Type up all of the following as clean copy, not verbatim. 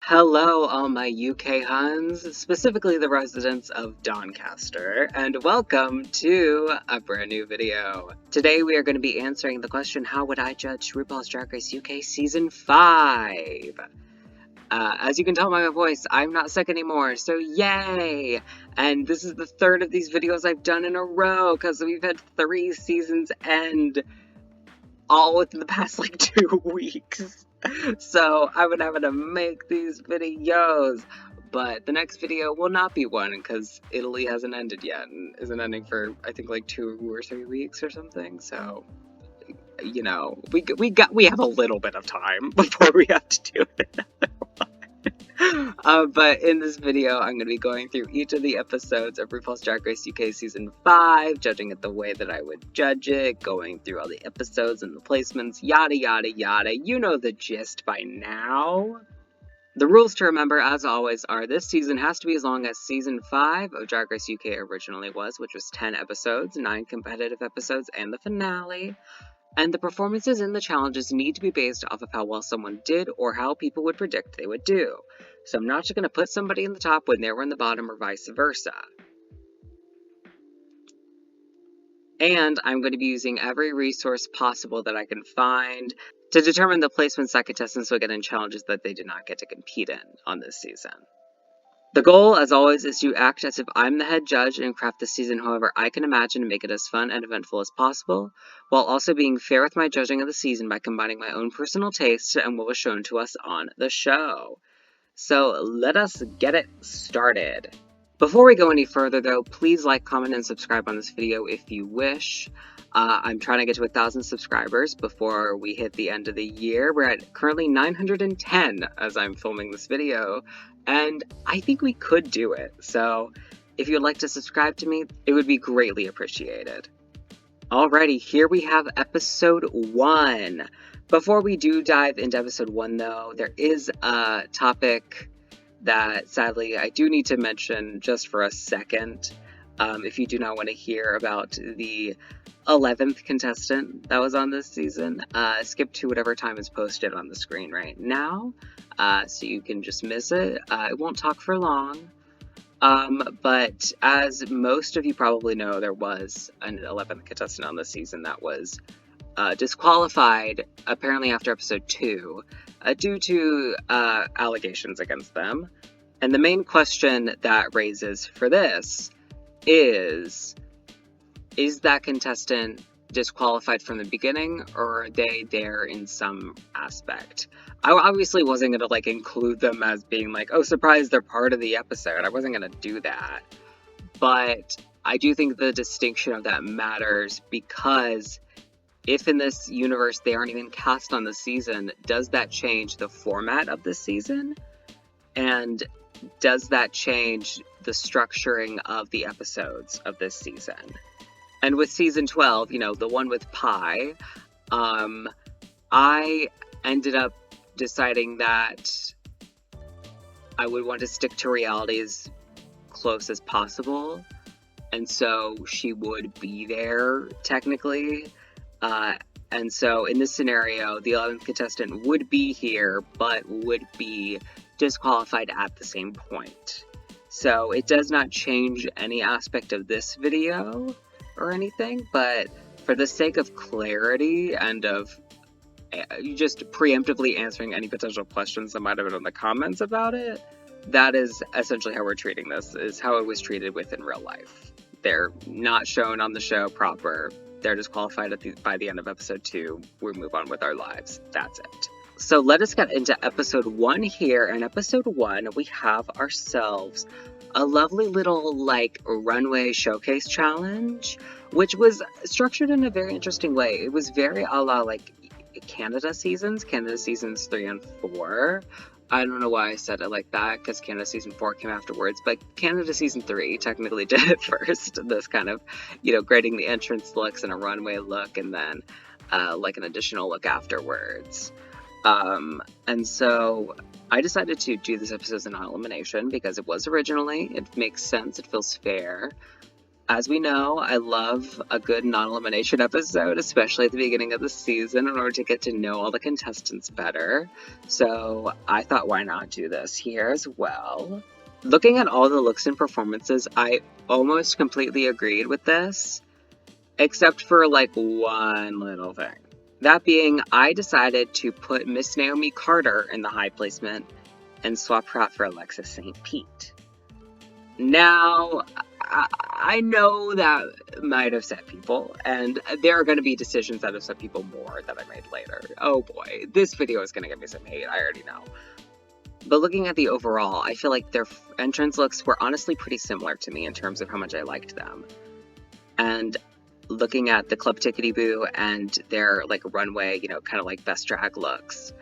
Hello, all my UK Huns, specifically the residents of Doncaster, and welcome to a brand new video. Today we are going to be answering the question, how would I judge RuPaul's Drag Race UK Season 5? As you can tell by my voice, I'm not sick anymore, so yay! And this is the third of these videos I've done in a row, because we've had 3 seasons end all within the past, 2 weeks. So I've been having to make these videos, but the next video will not be one because Italy hasn't ended yet and isn't ending for I think 2 or 3 weeks or something. So you know, we have a little bit of time before we have to do it. But in this video, I'm going to be going through each of the episodes of RuPaul's Drag Race UK Season 5, judging it the way that I would judge it, going through all the episodes and the placements, yada yada yada. You know the gist by now. The rules to remember, as always, are this season has to be as long as Season 5 of Drag Race UK originally was, which was 10 episodes, 9 competitive episodes, and the finale. And the performances in the challenges need to be based off of how well someone did or how people would predict they would do. So I'm not just going to put somebody in the top when they were in the bottom or vice versa. And I'm going to be using every resource possible that I can find to determine the placements that contestants will get in challenges that they did not get to compete in on this season. The goal, as always, is to act as if I'm the head judge and craft the season however I can imagine to make it as fun and eventful as possible, while also being fair with my judging of the season by combining my own personal taste and what was shown to us on the show. So let us get it started. Before we go any further though, please like, comment, and subscribe on this video if you wish. I'm trying to get to 1,000 subscribers before we hit the end of the year. We're at currently 910 as I'm filming this video, and I think we could do it. So if you'd like to subscribe to me, it would be greatly appreciated. Alrighty, here we have episode 1. Before we do dive into episode 1 though, there is a topic that sadly I do need to mention just for a second. If you do not want to hear about the 11th contestant that was on this season, skip to whatever time is posted on the screen right now, so you can just miss it. I won't talk for long, but as most of you probably know, there was an 11th contestant on this season that was disqualified apparently after episode 2 due to allegations against them. And the main question that raises for this is that contestant disqualified from the beginning, or are they there in some aspect? I obviously wasn't going to include them as being oh, surprise, they're part of the episode. I wasn't going to do that. But I do think the distinction of that matters, because if in this universe they aren't even cast on the season, does that change the format of the season? And does that change the structuring of the episodes of this season? And with season 12, the one with Pie, I ended up deciding that I would want to stick to reality as close as possible. And so she would be there, technically. And so in this scenario, the 11th contestant would be here, but would be disqualified at the same point. So it does not change any aspect of this video or anything, but for the sake of clarity and of just preemptively answering any potential questions that might have been in the comments about it, that is essentially how we're treating this, is how it was treated within real life. They're not shown on the show proper. They're disqualified by the end of episode 2. We move on with our lives. That's it. So let us get into episode 1 here. In episode 1, we have ourselves a lovely little runway showcase challenge, which was structured in a very interesting way. It was very a la Canada seasons 3 and 4. I don't know why I said it like that, because Canada Season 4 came afterwards, but Canada Season 3 technically did it first. This kind of, grading the entrance looks and a runway look, and then, an additional look afterwards. And so I decided to do this episode as a non-elimination, because it was originally. It makes sense. It feels fair. As we know, I love a good non-elimination episode, especially at the beginning of the season, in order to get to know all the contestants better. So I thought, why not do this here as well? Looking at all the looks and performances, I almost completely agreed with this, except for like one little thing. That being, I decided to put Miss Naomi Carter in the high placement and swap her out for Alexis St. Pete. Now, I know that might upset people, and there are going to be decisions that upset people more that I made later. Oh boy, this video is going to get me some hate, I already know. But looking at the overall, I feel like their entrance looks were honestly pretty similar to me in terms of how much I liked them. And looking at the Club Tickety Boo and their like runway, you know, kind of like best drag looks,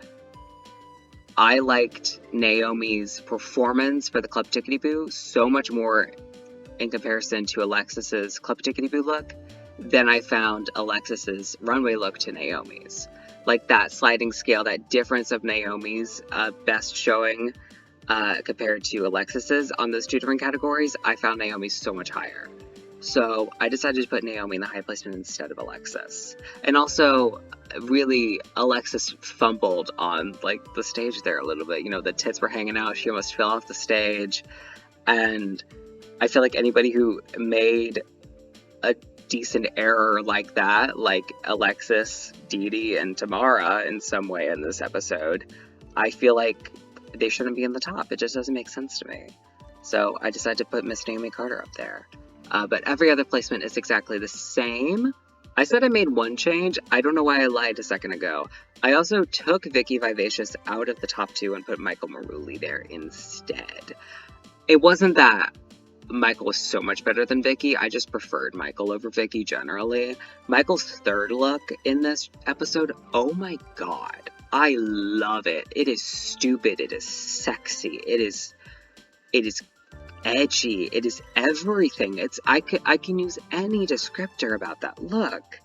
I liked Naomi's performance for the Club Tickety Boo so much more in comparison to Alexis's Club Tickety Boo look than I found Alexis's runway look to Naomi's. Like that sliding scale, that difference of Naomi's best showing compared to Alexis's on those two different categories, I found Naomi so much higher. So I decided to put Naomi in the high placement instead of Alexis. And also, really, Alexis fumbled on like the stage there a little bit. You know, the tits were hanging out. She almost fell off the stage. And I feel like anybody who made a decent error like that, like Alexis, Dee Dee, and Tamara in some way in this episode, I feel like they shouldn't be in the top. It just doesn't make sense to me. So I decided to put Miss Naomi Carter up there. But every other placement is exactly the same. I said I made one change. I don't know why I lied a second ago. I also took Vicky Vivacious out of the top two and put Michael Maruli there instead. It wasn't that Michael was so much better than Vicky. I just preferred Michael over Vicky generally. Michael's third look in this episode, oh my god. I love it. It is stupid. It is sexy. It is edgy. It is everything. I can use any descriptor about that look.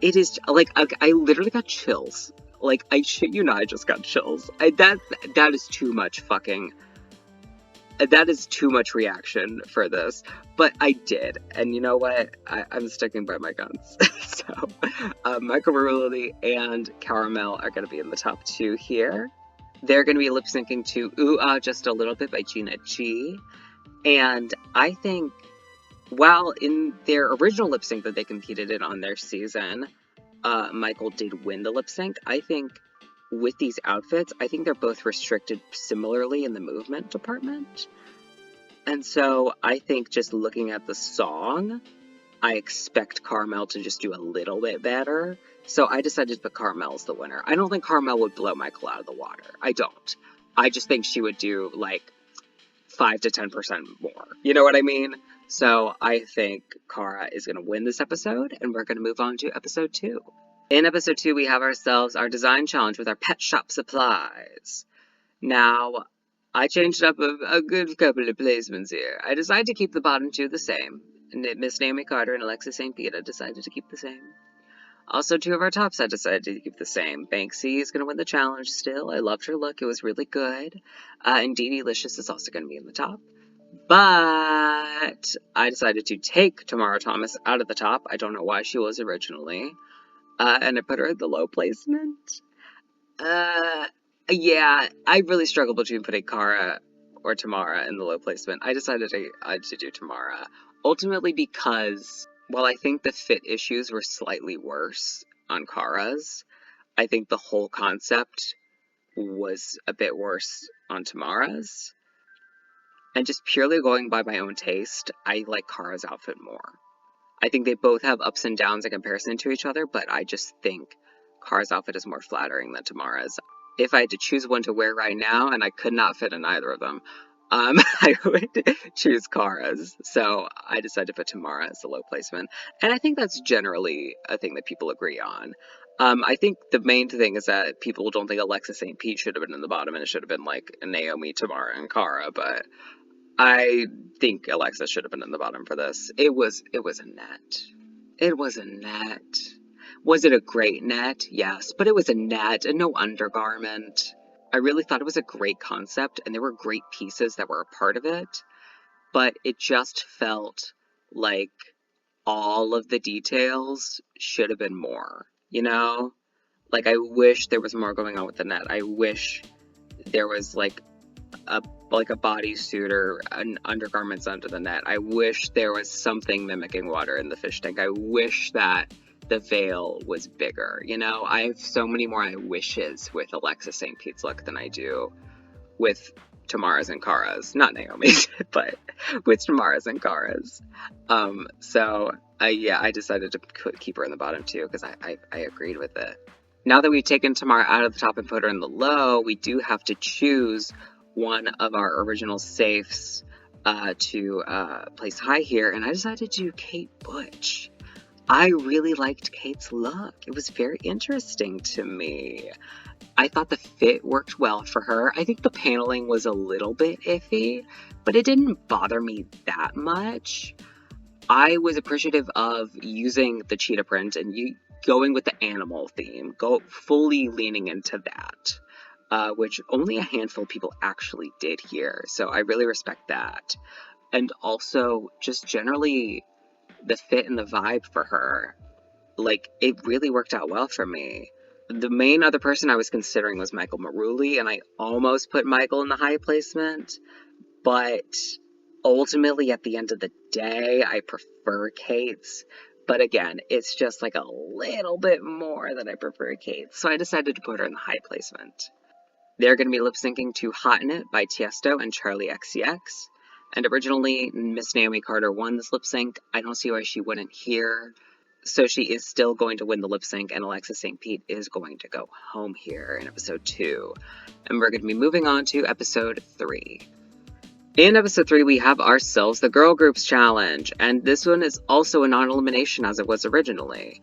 It is like I literally got chills. Like I shit you not, I just got chills. That is too much fucking. That is too much reaction for this, but I did, and you know what? I'm sticking by my guns. So, Michael Maruli and Caramel are going to be in the top two here. They're going to be lip syncing to Ooh Ah Just a Little Bit by Gina G. And I think, while in their original lip sync that they competed in on their season, Michael did win the lip sync. I think with these outfits, I think they're both restricted similarly in the movement department. And so I think just looking at the song, I expect Carmel to just do a little bit better. So I decided to put Carmel as the winner. I don't think Carmel would blow Michael out of the water. I don't. I just think she would do like 5 to 10% more. You know what I mean? So I think Cara is going to win this episode, and we're going to move on to episode 2. In episode 2, we have ourselves our design challenge with our pet shop supplies. Now, I changed up a good couple of placements here. I decided to keep the bottom two the same. Miss Naomi Carter and Alexis St. Pete decided to keep the same. Also, two of our tops I decided to keep the same. Banksy is going to win the challenge still. I loved her look. It was really good. And Dee Dee Licious is also going to be in the top. But I decided to take Tamara Thomas out of the top. I don't know why she was originally. And I put her at the low placement. Yeah, I really struggled between putting Cara or Tamara in the low placement. I decided to do Tamara. Ultimately because, while I think the fit issues were slightly worse on Cara's, I think the whole concept was a bit worse on Tamara's. And just purely going by my own taste, I like Cara's outfit more. I think they both have ups and downs in comparison to each other, but I just think Cara's outfit is more flattering than Tamara's. If I had to choose one to wear right now, and I could not fit in either of them, I would choose Cara's. So I decided to put Tamara as the low placement. And I think that's generally a thing that people agree on. I think the main thing is that people don't think Alexis St. Pete should have been in the bottom, and it should have been like Naomi, Tamara, and Cara, but I think Alexis should have been in the bottom for this. It was a net. It was a net. Was it a great net? Yes, but it was a net and no undergarment. I really thought it was a great concept, and there were great pieces that were a part of it, but it just felt like, all of the details should have been more, you know? Like, I wish there was more going on with the net. I wish there was, like a bodysuit or an undergarments under the net. I wish there was something mimicking water in the fish tank. I wish that the veil was bigger, you know? I have so many more I wishes with Alexis St. Pete's look than I do with Tamara's and Kara's. Not Naomi's, but with Tamara's and Kara's. Yeah, I decided to keep her in the bottom too, because I agreed with it. Now that we've taken Tamara out of the top and put her in the low, we do have to choose one of our original safes to place high here, and I decided to do Kate Butch. I really liked Kate's look. It was very interesting to me. I thought the fit worked well for her. I think the paneling was a little bit iffy, but it didn't bother me that much. I was appreciative of using the cheetah print and going with the animal theme, fully leaning into that, which only a handful of people actually did here. So I really respect that. And also just generally the fit and the vibe for her, like, it really worked out well for me. The main other person I was considering was Michael Maruli, and I almost put Michael in the high placement, but ultimately at the end of the day, I prefer Kate's. But again, it's just like a little bit more that I prefer Kate's, so I decided to put her in the high placement. They're going to be lip syncing to Hot in It by Tiesto and Charlie XCX. And originally, Miss Naomi Carter won this lip sync. I don't see why she wouldn't here. So she is still going to win the lip sync, and Alexis St. Pete is going to go home here in episode 2. And we're going to be moving on to episode 3. In episode 3, we have ourselves the Girl Groups Challenge, and this one is also a non-elimination as it was originally.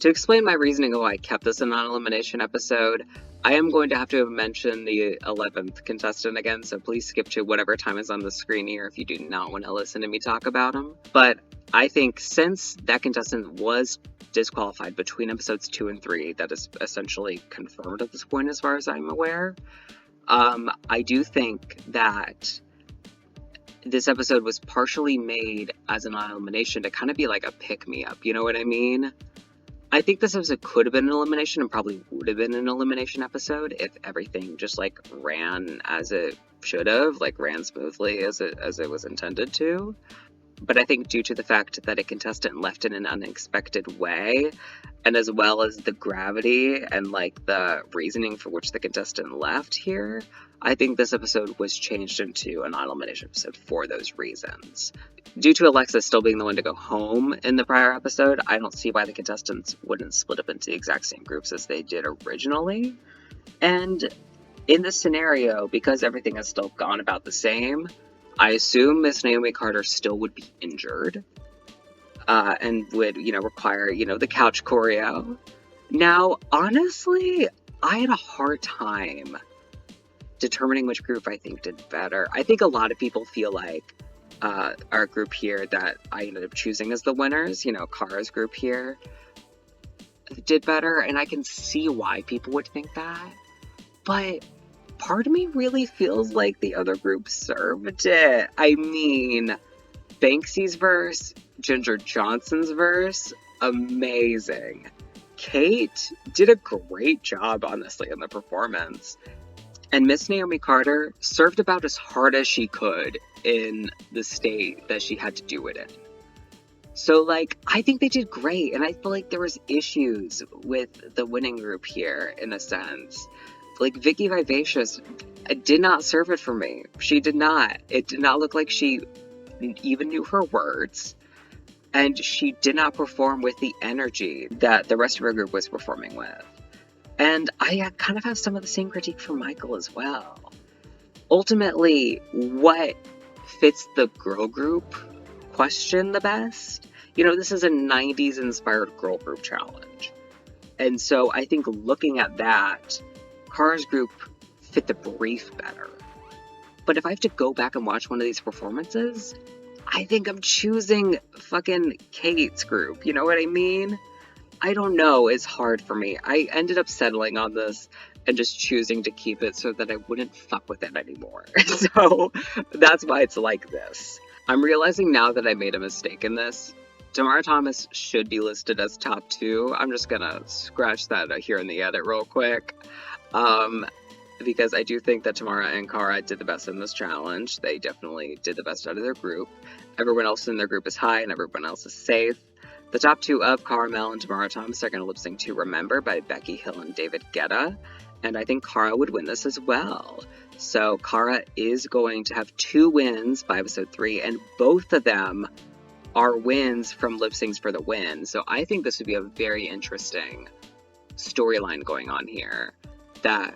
To explain my reasoning of why I kept this a non-elimination episode, I am going to have to mention the 11th contestant again, so please skip to whatever time is on the screen here if you do not want to listen to me talk about him. But I think since that contestant was disqualified between episodes 2 and 3, that is essentially confirmed at this point as far as I'm aware, I do think that this episode was partially made as a non-elimination to kind of be like a pick-me-up, you know what I mean? I think this episode could have been an elimination and probably would have been an elimination episode if everything just like ran as it should have, like ran smoothly as it was intended to. But I think due to the fact that a contestant left in an unexpected way, and as well as the gravity and like the reasoning for which the contestant left here, I think this episode was changed into a non-elimination episode for those reasons. Due to Alexa still being the one to go home in the prior episode, I don't see why the contestants wouldn't split up into the exact same groups as they did originally. And in this scenario, because everything has still gone about the same, I assume Miss Naomi Carter still would be injured, and would, require, the couch choreo. Now, honestly, I had a hard time determining which group I think did better. I think a lot of people feel like our group here that I ended up choosing as the winners, Kara's group here, did better, and I can see why people would think that. But part of me really feels like the other group served it. I mean, Banksy's verse, Ginger Johnson's verse, amazing. Kate did a great job, honestly, in the performance. And Miss Naomi Carter served about as hard as she could in the state that she had to do it in. So, I think they did great, and I feel like there was issues with the winning group here, in a sense. Vicky Vivacious did not serve it for me. She did not. It did not look like she even knew her words, and she did not perform with the energy that the rest of her group was performing with. And I kind of have some of the same critique for Michael as well. Ultimately, what fits the girl group question the best? This is a 90s inspired girl group challenge. And so I think looking at that, Kara's group fit the brief better. But if I have to go back and watch one of these performances, I think I'm choosing fucking Kate's group. You know what I mean? I don't know, it's hard for me. I ended up settling on this and just choosing to keep it so that I wouldn't fuck with it anymore. So that's why it's like this. I'm realizing now that I made a mistake in this. Tamara Thomas should be listed as top 2. I'm just gonna scratch that here in the edit real quick. Um, because I do think that Tamara and Cara did the best in this challenge. They definitely did the best out of their group. Everyone else in their group is high and everyone else is safe. The top 2 of Carmel and Tamara Thomas are going to lip sync to Remember by Becky Hill and David Guetta. And I think Cara would win this as well. So Cara is going to have 2 wins by episode 3, and both of them are wins from lip syncs for the win. So I think this would be a very interesting storyline going on here. That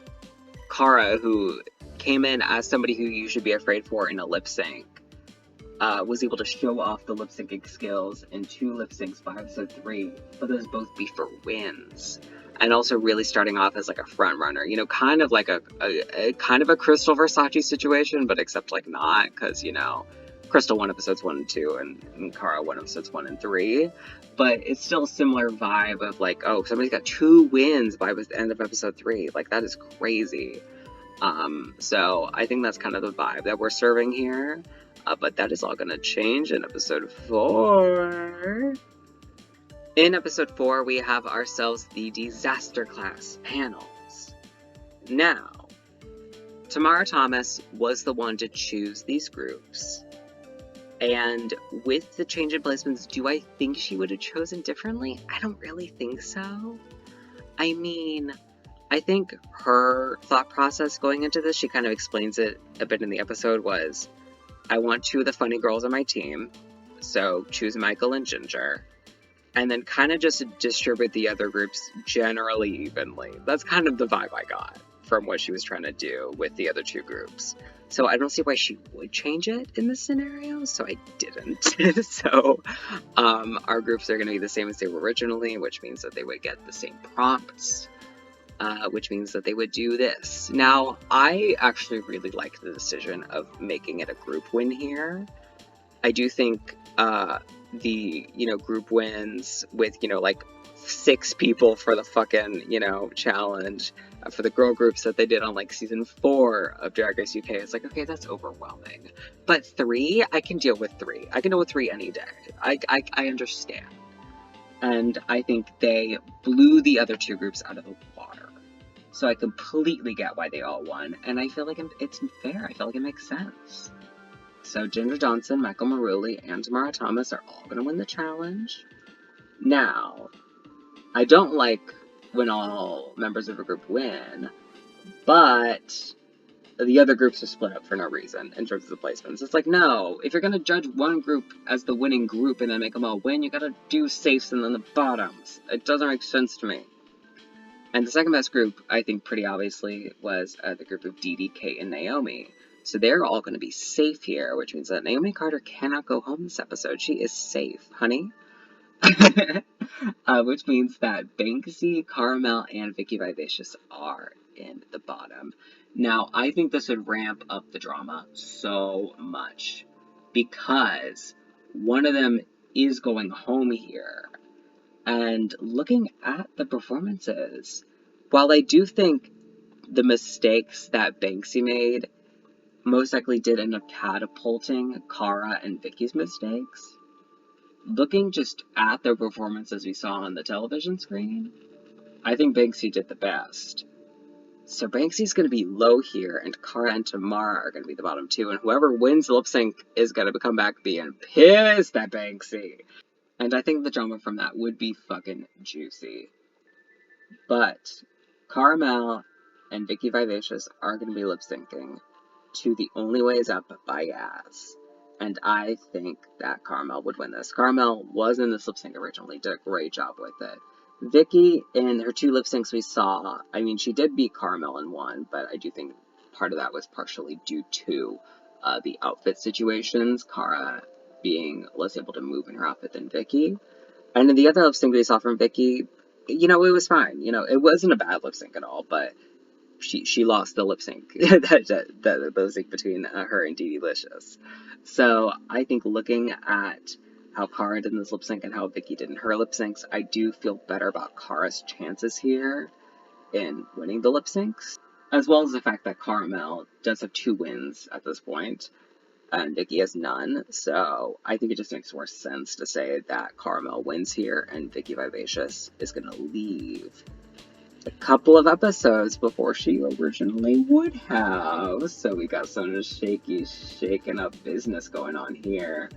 Cara, who came in as somebody who you should be afraid for in a lip sync, was able to show off the lip syncing skills in 2 lip syncs by episode 3, but those both be for wins. And also really starting off as like a front runner, you know, kind of like a kind of a Crystal Versace situation, but except like not, because, you know, Crystal won episodes 1 and 2, and Cara won episodes 1 and 3. But it's still a similar vibe of like, oh, somebody's got 2 wins by the end of episode 3. Like, that is crazy. So I think that's kind of the vibe that we're serving here. But that is all going to change in episode 4. In episode 4, we have ourselves the Disaster Class panels. Now, Tamara Thomas was the one to choose these groups. And with the change in placements, do I think she would have chosen differently? I don't really think so. I mean, I think her thought process going into this, she kind of explains it a bit in the episode, was, I want 2 of the funny girls on my team, so choose Michael and Ginger. And then kind of just distribute the other groups generally evenly. That's kind of the vibe I got from what she was trying to do with the other 2 groups. So I don't see why she would change it in this scenario, so I didn't. So our groups are going to be the same as they were originally, which means that they would get the same prompts, which means that they would do this. Now, I actually really like the decision of making it a group win here. I do think the, you know, group wins with, you know, like 6 people for the fucking, you know, challenge for the girl groups that they did on like season 4 of Drag Race UK. It's like, okay, that's overwhelming. But 3, I can deal with 3. I can deal with 3 any day. I understand. And I think they blew the other 2 groups out of the water. So I completely get why they all won. And I feel like it's fair. I feel like it makes sense. So Ginger Johnson, Michael Maruli, and Tamara Thomas are all going to win the challenge. Now, I don't like when all members of a group win, but the other groups are split up for no reason in terms of the placements. It's like, no, if you're going to judge one group as the winning group and then make them all win, you got to do safes and then the bottoms. It doesn't make sense to me. And the second best group, I think pretty obviously, was the group of Dee Dee, Kate, and Naomi. So they're all going to be safe here, which means that Naomi Carter cannot go home this episode. She is safe, honey. Which means that Banksy, Carmel, and Vicky Vivacious are in the bottom. Now, I think this would ramp up the drama so much because one of them is going home here. And looking at the performances, while I do think the mistakes that Banksy made most likely did end up catapulting Cara and Vicky's mistakes, looking just at their performances we saw on the television screen, I think Banksy did the best. So Banksy's going to be low here, and Cara and Tamara are going to be the bottom 2, and whoever wins the lip sync is going to come back being pissed at Banksy. And I think the drama from that would be fucking juicy. But Carmel and Vicky Vivacious are going to be lip syncing to The Only Way Is Up by Yaz. And I think that Carmel would win this. Carmel was in this lip sync originally, did a great job with it. Vicky, in her 2 lip syncs we saw, I mean, she did beat Carmel in one, but I do think part of that was partially due to the outfit situations, Cara being less able to move in her outfit than Vicky. And in the other lip sync we saw from Vicky, you know, it was fine. You know, it wasn't a bad lip sync at all, but she lost the lip sync, the lip sync between her and Dee Delicious. So I think looking at how Cara did in this lip sync and how Vicky did in her lip syncs, I do feel better about Cara's chances here in winning the lip syncs, as well as the fact that Carmel does have 2 wins at this point. and Vicky has none, so I think it just makes more sense to say that Carmel wins here and Vicky Vivacious is going to leave a couple of episodes before she originally would have. So we got some shaking up business going on here.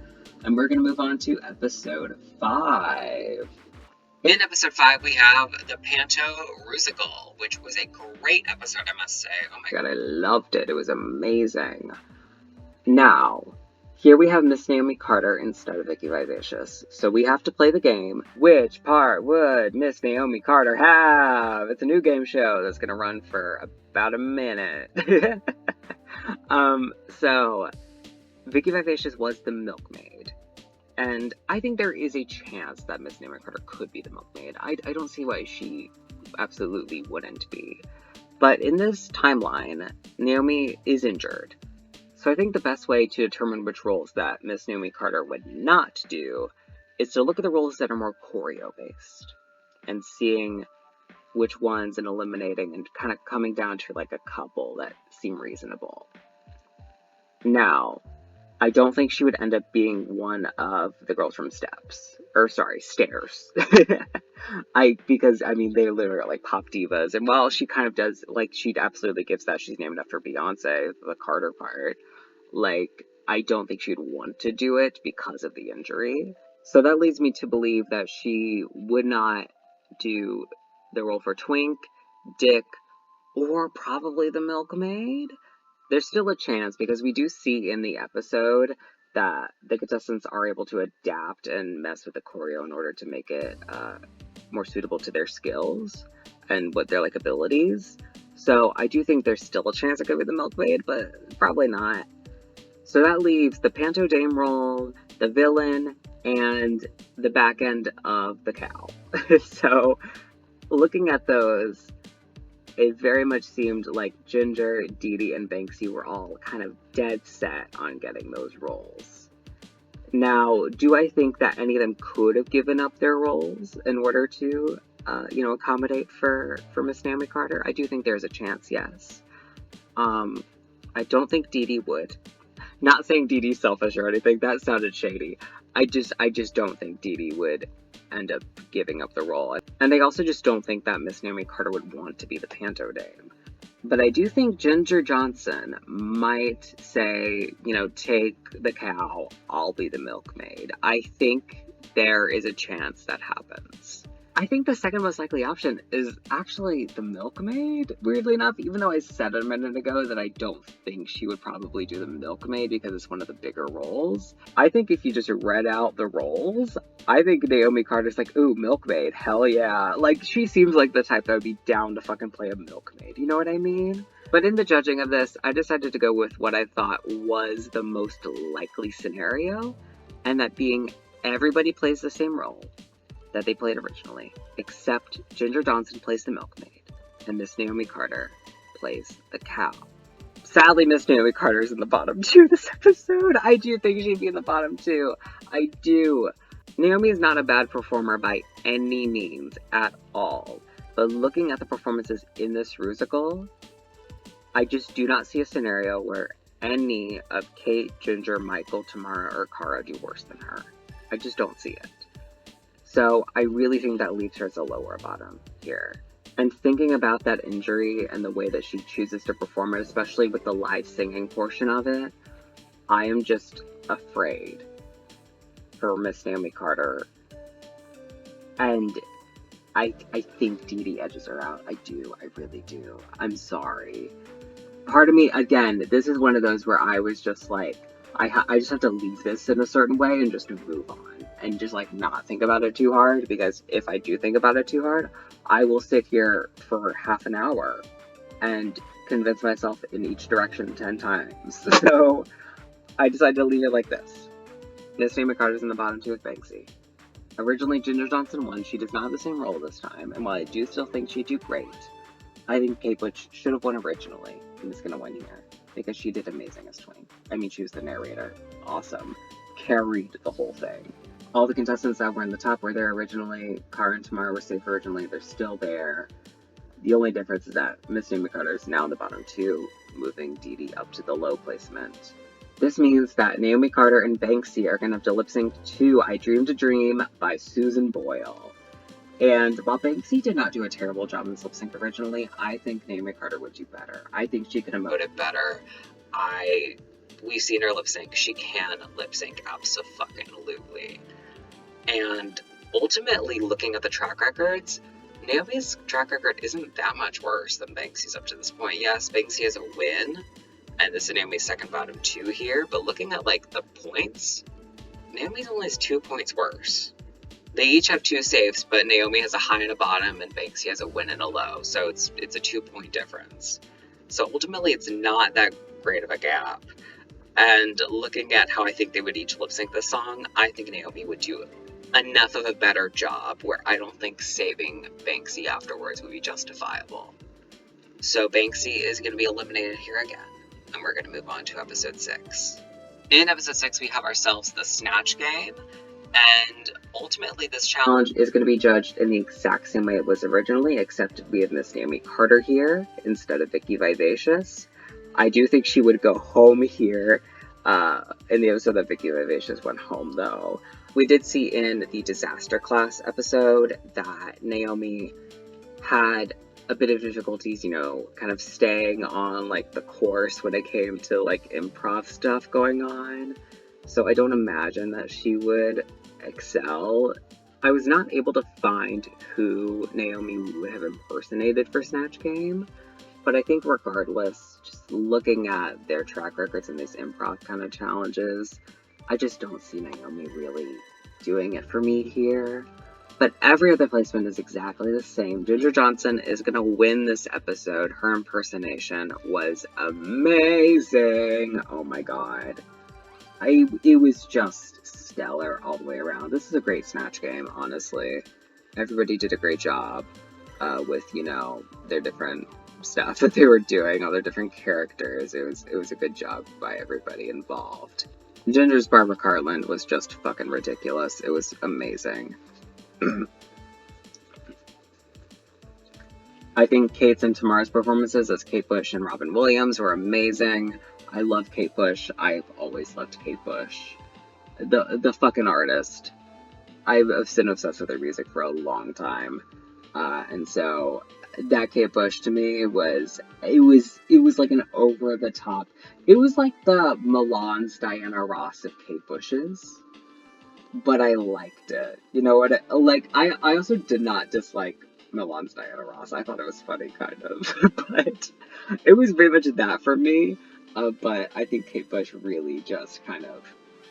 And we're going to move on to episode 5. In episode 5, we have the Panto Rusical, which was a great episode, I must say. Oh my god, I loved it. It was amazing. Now, here we have Miss Naomi Carter instead of Vicky Vivacious. So we have to play the game. Which part would Miss Naomi Carter have? It's a new game show that's going to run for about a minute. So Vicky Vivacious was the milkmaid. And I think there is a chance that Miss Naomi Carter could be the milkmaid. I don't see why she absolutely wouldn't be. But in this timeline, Naomi is injured. So I think the best way to determine which roles that Miss Naomi Carter would not do is to look at the roles that are more choreo-based and seeing which ones and eliminating and kind of coming down to like a couple that seem reasonable. Now, I don't think she would end up being one of the girls from Stairs. Because they literally are like pop divas. And while she kind of does, like, she absolutely gets that she's named after Beyonce, the Carter part, like, I don't think she'd want to do it because of the injury. So that leads me to believe that she would not do the role for Twink, Dick, or probably the milkmaid. There's still a chance because we do see in the episode that the contestants are able to adapt and mess with the choreo in order to make it more suitable to their skills and what their like abilities. So I do think there's still a chance it could be the milkmaid, but probably not. So that leaves the Panto Dame role, the villain, and the back end of the cow. So looking at those, it very much seemed like Ginger, Dee Dee, and Banksy were all kind of dead set on getting those roles. Now, do I think that any of them could have given up their roles in order to, accommodate for Miss Naomi Carter? I do think there's a chance, yes. I don't think Dee Dee would. Not saying Dee Dee's selfish or anything, that sounded shady. I just don't think Dee Dee would end up giving up the role. And I also just don't think that Miss Naomi Carter would want to be the Panto Dame. But I do think Ginger Johnson might say, take the cow, I'll be the milkmaid. I think there is a chance that happens. I think the second most likely option is actually the milkmaid, weirdly enough, even though I said a minute ago that I don't think she would probably do the milkmaid because it's one of the bigger roles. I think if you just read out the roles, I think Naomi Carter's like, ooh, milkmaid, hell yeah. Like, she seems like the type that would be down to fucking play a milkmaid, you know what I mean? But in the judging of this, I decided to go with what I thought was the most likely scenario, and that being everybody plays the same role that they played originally, except Ginger Johnson plays the milkmaid, and Miss Naomi Carter plays the cow. Sadly, Miss Naomi Carter's in the bottom 2 this episode. I do think she'd be in the bottom 2. I do. Naomi is not a bad performer by any means at all, but looking at the performances in this Rusical, I just do not see a scenario where any of Kate, Ginger, Michael, Tamara, or Cara do worse than her. I just don't see it. So I really think that leaves her as a lower bottom here. And thinking about that injury and the way that she chooses to perform it, especially with the live singing portion of it, I am just afraid for Miss Naomi Carter. And I think Dee Dee edges her out. I do. I really do. I'm sorry. Part of me, again, this is one of those where I was just like, I just have to leave this in a certain way and just move on. And just, like, not think about it too hard. Because if I do think about it too hard, I will sit here for half an hour and convince myself in each direction 10 times. So I decided to leave it like this. Miss Naomi Carter's in the bottom 2 with Banksy. Originally, Ginger Johnson won. She does not have the same role this time. And while I do still think she'd do great, I think Kate Butch should have won originally and is going to win here. Because she did amazing as Twink. I mean, she was the narrator. Awesome. Carried the whole thing. All the contestants that were in the top were there originally. Cara and Tamara were safe originally. They're still there. The only difference is that Miss Naomi Carter is now in the bottom 2, moving Dee Dee up to the low placement. This means that Naomi Carter and Banksy are going to have to lip sync to I Dreamed a Dream by Susan Boyle. And while Banksy did not do a terrible job in this lip sync originally, I think Naomi Carter would do better. I think she could emote it better. We've seen her lip sync. She can lip sync abso-fucking-lutely. And ultimately, looking at the track records, Naomi's track record isn't that much worse than Banksy's up to this point. Yes, Banksy has a win, and this is Naomi's second bottom 2 here, but looking at, like, the points, Naomi's only has 2 points worse. They each have 2 saves, but Naomi has a high and a bottom, and Banksy has a win and a low, so it's a 2-point difference. So ultimately, it's not that great of a gap. And looking at how I think they would each lip sync this song, I think Naomi would do enough of a better job where I don't think saving Banksy afterwards would be justifiable. So Banksy is going to be eliminated here again, and we're going to move on to episode 6. In episode 6, we have ourselves the Snatch Game, and ultimately this challenge is going to be judged in the exact same way it was originally, except we have Miss Naomi Carter here instead of Vicky Vivacious. I do think she would go home here in the episode that Vicky Vivacious went home, though. We did see in the Disaster Class episode that Naomi had a bit of difficulties, you know, kind of staying on, like, the course when it came to, like, improv stuff going on. So I don't imagine that she would excel. I was not able to find who Naomi would have impersonated for Snatch Game, but I think regardless, just looking at their track records in these improv kind of challenges, I just don't see Naomi really doing it for me here. But every other placement is exactly the same. Ginger Johnson is going to win this episode. Her impersonation was amazing. Oh my god. It was just stellar all the way around. This is a great Snatch Game, honestly. Everybody did a great job with, you know, their different stuff that they were doing, all their different characters. It was a good job by everybody involved. Ginger's Barbara Cartland was just fucking ridiculous. It was amazing. I think Kate's and Tamara's performances as Kate Bush and Robin Williams were amazing. I love Kate Bush. I've always loved Kate Bush. The fucking artist. I've been obsessed with her music for a long time. And so that Kate Bush to me was like an over the top. It was like the Milan's Diana Ross of Kate Bush's. But I liked it. You know what? I also did not dislike Milan's Diana Ross. I thought it was funny, kind of. But it was very much that for me. But I think Kate Bush really just kind of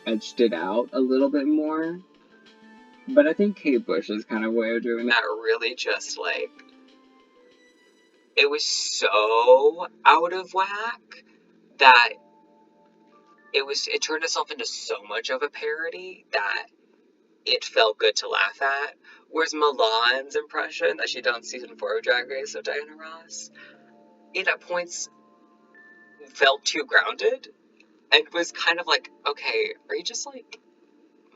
edged it out a little bit more. But I think Kate Bush's kind of way of doing that really just, like, it was so out of whack that it turned itself into so much of a parody that it felt good to laugh at. Whereas Milan's impression that she done on season 4 of Drag Race of Diana Ross, it at points felt too grounded and was kind of like, okay, are you just like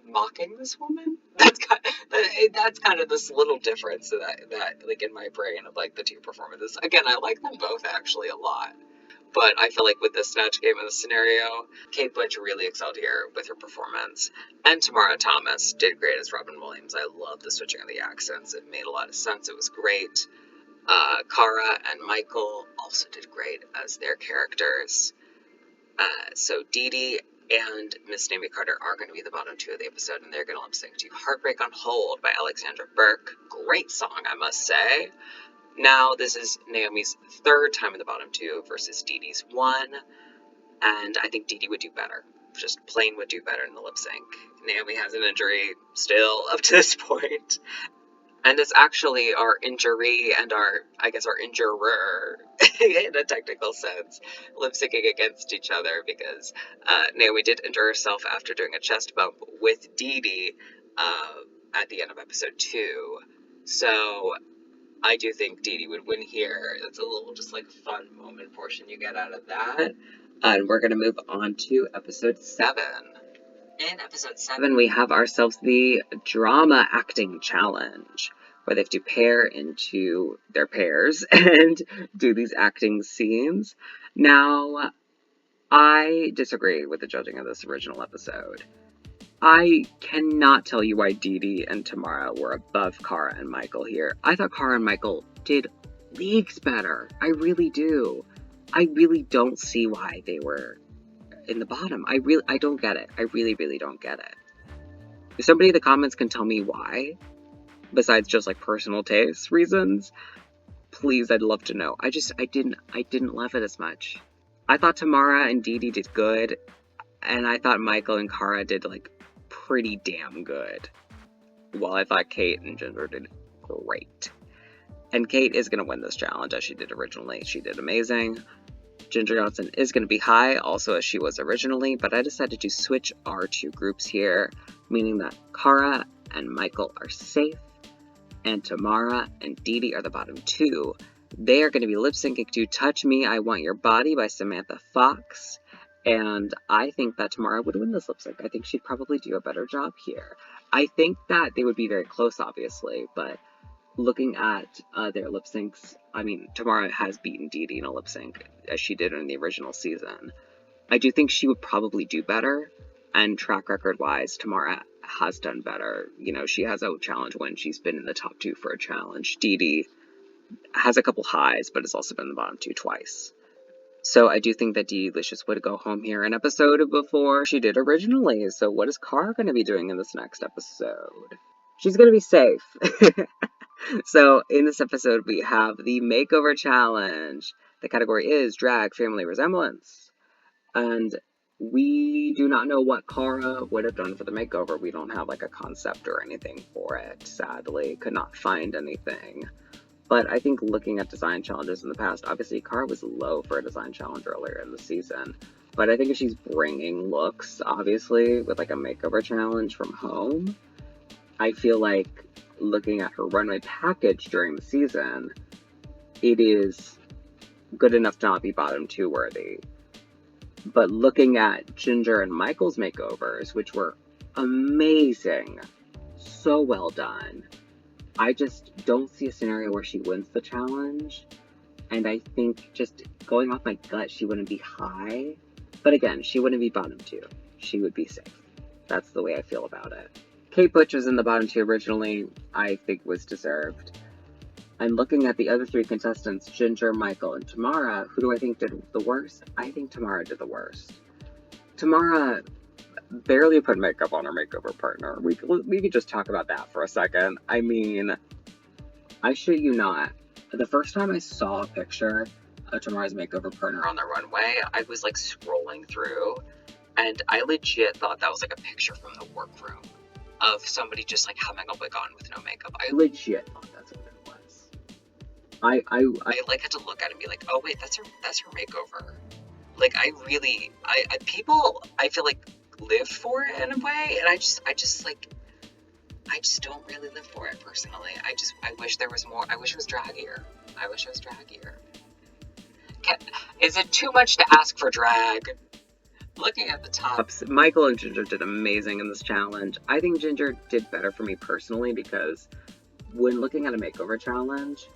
mocking this woman? That's kind of this little difference that like in my brain of like the two performances. Again, I like them both actually a lot. But I feel like with this Snatch Game in the scenario, Kate Bush really excelled here with her performance. And Tamara Thomas did great as Robin Williams. I love the switching of the accents. It made a lot of sense. It was great. Cara and Michael also did great as their characters. So Dee Dee and Miss Naomi Carter are going to be the bottom 2 of the episode, and they're going to lip sync to Heartbreak on Hold by Alexandra Burke. Great song, I must say. Now, this is Naomi's 3rd time in the bottom 2 versus Dee Dee's 1, and I think Dee Dee would do better. Just plain would do better in the lip sync. Naomi has an injury still up to this point. And it's actually our injury and our injurer, in a technical sense, lip syncing against each other because Naomi did injure herself after doing a chest bump with Dee Dee at the end of episode 2. So I do think Dee Dee would win here. It's a little just like fun moment portion you get out of that. And we're going to move on to episode 7. In episode 7, we have ourselves the drama acting challenge, where they have to pair into their pairs and do these acting scenes. Now, I disagree with the judging of this original episode. I cannot tell you why Dee Dee and Tamara were above Cara and Michael here. I thought Cara and Michael did leagues better. I really do. I really don't see why they were in the bottom. I don't get it. I really, really don't get it. If somebody in the comments can tell me why, besides just like personal taste reasons, please, I'd love to know. I didn't love it as much. I thought Tamara and Dee Dee did good, and I thought Michael and Cara did like pretty damn good. While I thought Kate and Ginger did great. And Kate is going to win this challenge as she did originally. She did amazing. Ginger Johnson is going to be high, also as she was originally, but I decided to switch our two groups here, meaning that Cara and Michael are safe, and Tamara and Dee Dee are the bottom two. They are going to be lip syncing to Touch Me, I Want Your Body by Samantha Fox, and I think that Tamara would win this lip sync. I think she'd probably do a better job here. I think that they would be very close, obviously, but looking at their lip syncs, I mean, Tamara has beaten Dee Dee in a lip sync, as she did in the original season. I do think she would probably do better, and track record-wise, Tamara has done better. You know, she has a challenge win. She's been in the top two for a challenge. Dee Dee has a couple highs, but has also been in the bottom two twice. So I do think that Dee Licious would go home here an episode before she did originally. So what is Cara going to be doing in this next episode? She's going to be safe. So in this episode, we have the Makeover Challenge. The category is Drag Family Resemblance. And we do not know what Cara would have done for the makeover. We don't have like a concept or anything for it, sadly. Could not find anything. But I think looking at design challenges in the past, obviously Cara was low for a design challenge earlier in the season. But I think if she's bringing looks, obviously, with like a makeover challenge from home, I feel like looking at her runway package during the season, it is good enough to not be bottom two worthy. But looking at Ginger and Michael's makeovers, which were amazing, so well done, I just don't see a scenario where she wins the challenge. And I think, just going off my gut, she wouldn't be high. But again, she wouldn't be bottom two. She would be safe. That's the way I feel about it. Kate Butch was in the bottom two originally, I think was deserved. I'm looking at the other three contestants, Ginger, Michael, and Tamara. Who do I think did the worst? I think Tamara did the worst. Tamara barely put makeup on her makeover partner. We could just talk about that for a second. I mean, I shit you not. The first time I saw a picture of Tamara's makeover partner on the runway, I was like scrolling through, and I legit thought that was like a picture from the workroom of somebody just like having a wig on with no makeup. I legit thought that's what it was. I like had to look at it and be like, oh wait, that's her makeover. Like people I feel like live for it in a way, and I just don't really live for it personally. I wish there was more. I wish it was draggier. Is it too much to ask for drag? Looking at the tops, Michael and Ginger did amazing in this challenge. I think Ginger did better for me personally because when looking at a makeover challenge,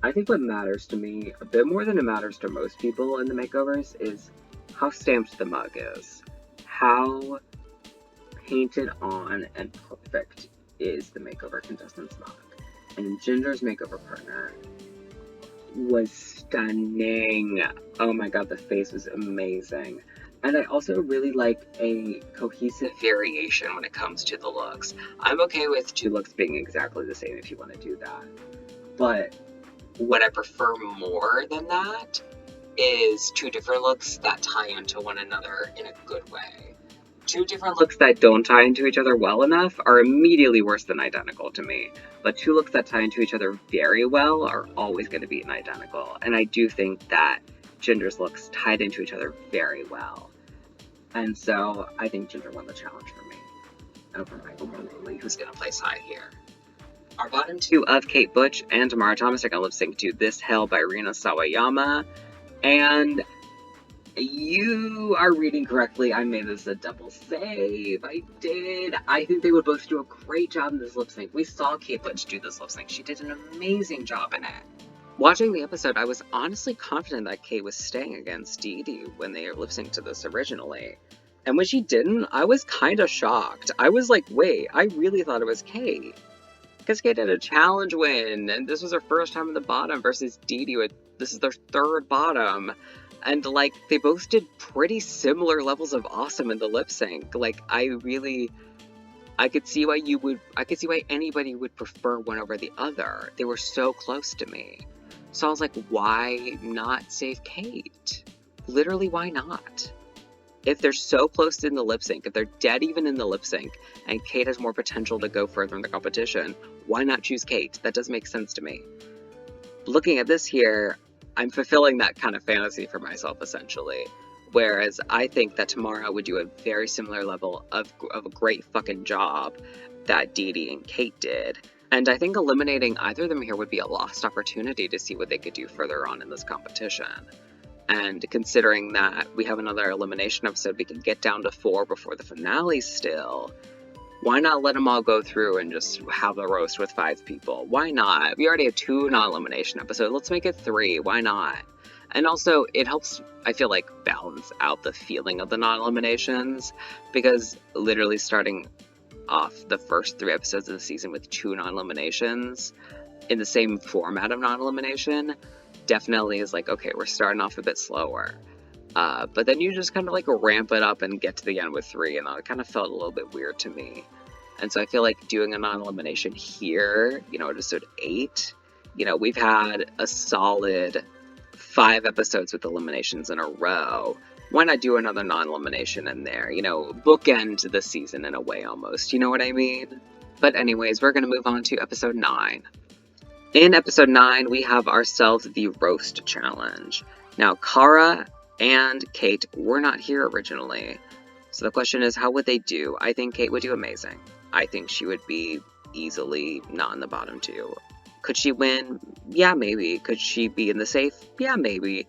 I think what matters to me, a bit more than it matters to most people in the makeovers, is how stamped the mug is. How painted on and perfect is the makeover contestant's mug. And Ginger's makeover partner was stunning. Oh my god, the face was amazing. And I also really like a cohesive variation when it comes to the looks. I'm okay with two looks being exactly the same if you want to do that. But what I prefer more than that is two different looks that tie into one another in a good way. Two different looks that don't tie into each other well enough are immediately worse than identical to me. But two looks that tie into each other very well are always going to be an identical. And I do think that Ginger's looks tied into each other very well. And so I think Ginger won the challenge for me. Over Michael Morley, who's going to place high here. Our bottom two of Kate Butch and Tamara Thomas are going to lip sync to This Hell by Rina Sawayama. And you are reading correctly. I made this a double save. I did. I think they would both do a great job in this lip sync. We saw Kate Butch do this lip sync. She did an amazing job in it. Watching the episode, I was honestly confident that Kate was staying against Dee Dee when they were lip synced to this originally. And when she didn't, I was kind of shocked. I was like, wait, I really thought it was Kate. Because Kate had a challenge win, and this was her first time in the bottom versus Dee Dee. This is their third bottom. And, like, they both did pretty similar levels of awesome in the lip sync. Like, I could see why anybody would prefer one over the other. They were so close to me. So I was like, why not save Kate? Literally, why not? If they're so close in the lip sync, if they're dead even in the lip sync, and Kate has more potential to go further in the competition, why not choose Kate? That doesn't make sense to me. Looking at this here, I'm fulfilling that kind of fantasy for myself, essentially. Whereas I think that Tamara would do a very similar level of a great fucking job that Dee Dee and Kate did. And I think eliminating either of them here would be a lost opportunity to see what they could do further on in this competition. And considering that we have another elimination episode, we can get down to 4 before the finale still. Why not let them all go through and just have a roast with 5 people? Why not? We already have 2 non-elimination episodes. Let's make it 3. Why not? And also, it helps, I feel like, balance out the feeling of the non-eliminations. Because literally starting off the first 3 episodes of the season with 2 non-eliminations in the same format of non-elimination definitely is like, okay, we're starting off a bit slower. But then you just kind of like ramp it up and get to the end with 3, and that kind of felt a little bit weird to me. And so I feel like doing a non-elimination here, episode 8, we've had a solid 5 episodes with eliminations in a row. Why not do another non-elimination in there? Bookend the season in a way almost, you know what I mean? But anyways, we're going to move on to episode 9. In episode 9, we have ourselves the Roast Challenge. Now, Cara and Kate were not here originally. So the question is, how would they do? I think Kate would do amazing. I think she would be easily not in the bottom 2. Could she win? Yeah, maybe. Could she be in the safe? Yeah, maybe.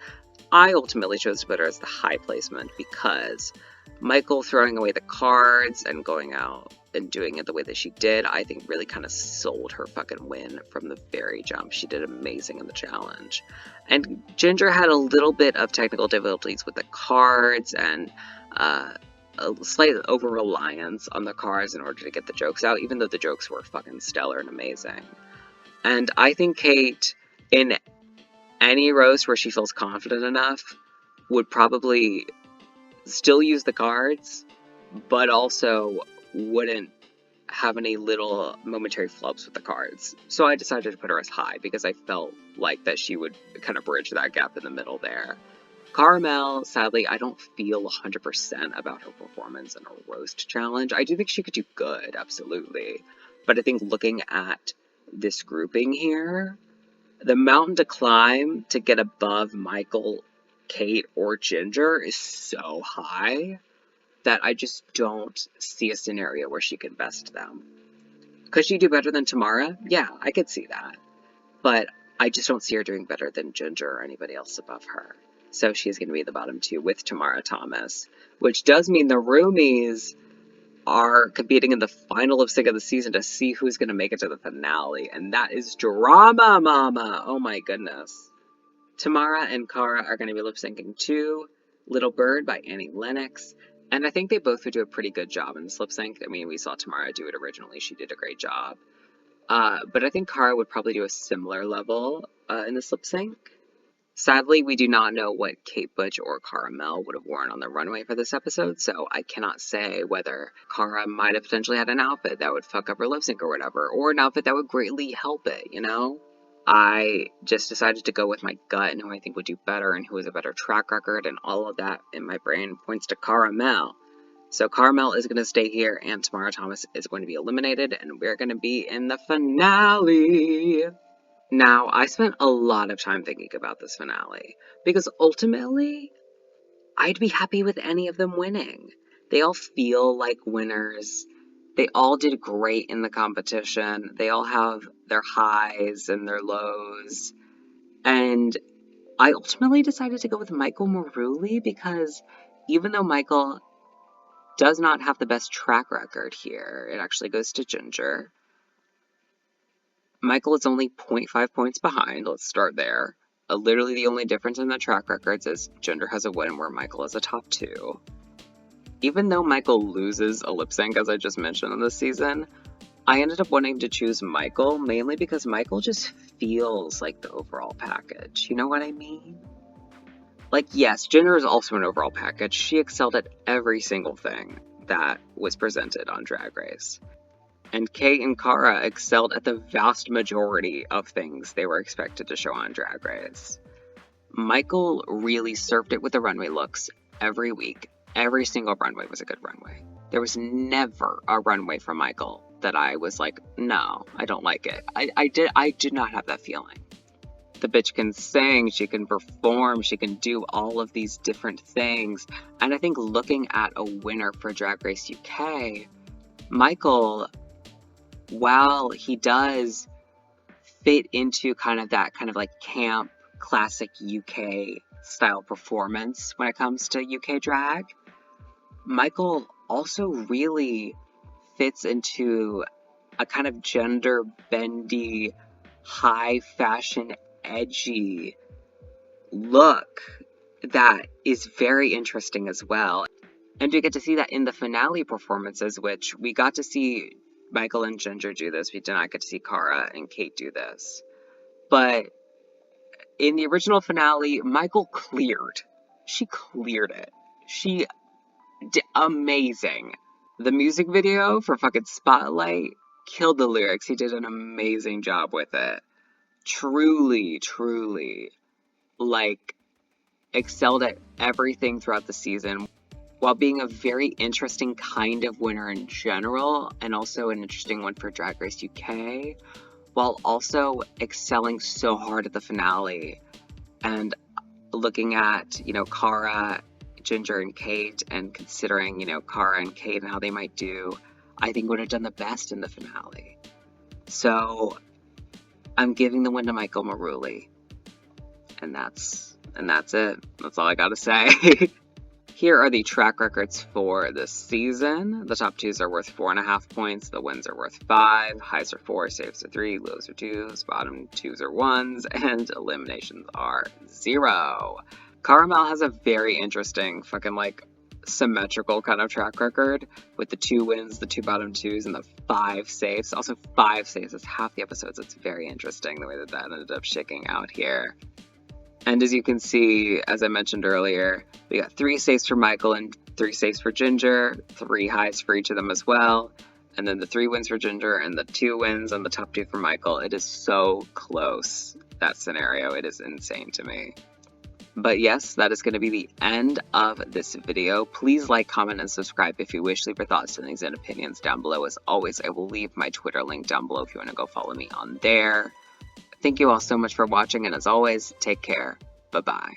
I ultimately chose to put her as the high placement because Michael throwing away the cards and going out and doing it the way that she did, I think really kind of sold her fucking win from the very jump. She did amazing in the challenge. And Ginger had a little bit of technical difficulties with the cards and a slight over-reliance on the cards in order to get the jokes out, even though the jokes were fucking stellar and amazing. And I think Kate, in any roast where she feels confident enough, would probably still use the cards, but also wouldn't have any little momentary flubs with the cards. So I decided to put her as high because I felt like that she would kind of bridge that gap in the middle there. Carmel, sadly, I don't feel 100% about her performance in a roast challenge. I do think she could do good, absolutely. But I think looking at this grouping here, the mountain to climb to get above Michael, Kate, or Ginger is so high that I just don't see a scenario where she could best them. Could she do better than Tamara? Yeah, I could see that. But I just don't see her doing better than Ginger or anybody else above her. So she's going to be the bottom 2 with Tamara Thomas, which does mean the roomies are competing in the final lip sync of the season to see who's going to make it to the finale. And that is drama, mama. Oh my goodness. Tamara and Cara are going to be lip syncing to Little Bird by Annie Lennox. And I think they both would do a pretty good job in this lip sync. I mean, we saw Tamara do it originally. She did a great job. But I think Cara would probably do a similar level in this lip sync. Sadly, we do not know what Kate Butch or Caramel would have worn on the runway for this episode, so I cannot say whether Cara might have potentially had an outfit that would fuck up her lip sync or whatever, or an outfit that would greatly help it, I just decided to go with my gut and who I think would do better and who has a better track record, and all of that in my brain points to Caramel. So Caramel is going to stay here, and Tamara Thomas is going to be eliminated, and we're going to be in the finale. Now, I spent a lot of time thinking about this finale, because ultimately, I'd be happy with any of them winning. They all feel like winners. They all did great in the competition. They all have their highs and their lows. And I ultimately decided to go with Michael Maruli because even though Michael does not have the best track record here, it actually goes to Ginger. Michael is only 0.5 points behind. Let's start there. Literally the only difference in the track records is Ginger has a win where Michael is a top 2. Even though Michael loses a lip sync, as I just mentioned in this season, I ended up wanting to choose Michael mainly because Michael just feels like the overall package. You know what I mean? Like, yes, Ginger is also an overall package. She excelled at every single thing that was presented on Drag Race. And Kate and Cara excelled at the vast majority of things they were expected to show on Drag Race. Michael really served it with the runway looks every week. Every single runway was a good runway. There was never a runway from Michael that I was like, no, I don't like it. I did not have that feeling. The bitch can sing, she can perform, she can do all of these different things. And I think looking at a winner for Drag Race UK, Michael, while he does fit into kind of that kind of like camp, classic UK style performance when it comes to UK drag, Michael also really fits into a kind of gender bendy, high fashion, edgy look that is very interesting as well. And we get to see that in the finale performances, which we got to see Michael and Ginger do this. We did not get to see Cara and Kate do this. But in the original finale, Michael cleared. She cleared it. She did amazing. The music video for fucking Spotlight killed the lyrics. He did an amazing job with it. Truly, truly, like, excelled at everything throughout the season, while being a very interesting kind of winner in general, and also an interesting one for Drag Race UK, while also excelling so hard at the finale. And looking at, you know, Cara, Ginger, and Kate, and considering, you know, Cara and Kate and how they might do, I think would have done the best in the finale. So I'm giving the win to Michael Maruli. And that's it. That's all I gotta say. Here are the track records for this season. The top 2s are worth 4.5 points. The wins are worth 5. Highs are 4, saves are 3, lows are 2s, bottom 2s are 1s, and eliminations are 0. Caramel has a very interesting fucking like symmetrical kind of track record with the 2 wins, the 2 bottom 2s, and the 5 saves. Also 5 saves is half the episodes. It's very interesting the way that ended up shaking out here. And as you can see, as I mentioned earlier, we got 3 saves for Michael and 3 saves for Ginger, 3 highs for each of them as well, and then the 3 wins for Ginger and the 2 wins and the top 2 for Michael. It is so close, that scenario. It is insane to me. But yes, that is going to be the end of this video. Please like, comment, and subscribe if you wish. Leave your thoughts, feelings, and opinions down below. As always, I will leave my Twitter link down below if you want to go follow me on there. Thank you all so much for watching, and as always, take care. Bye-bye.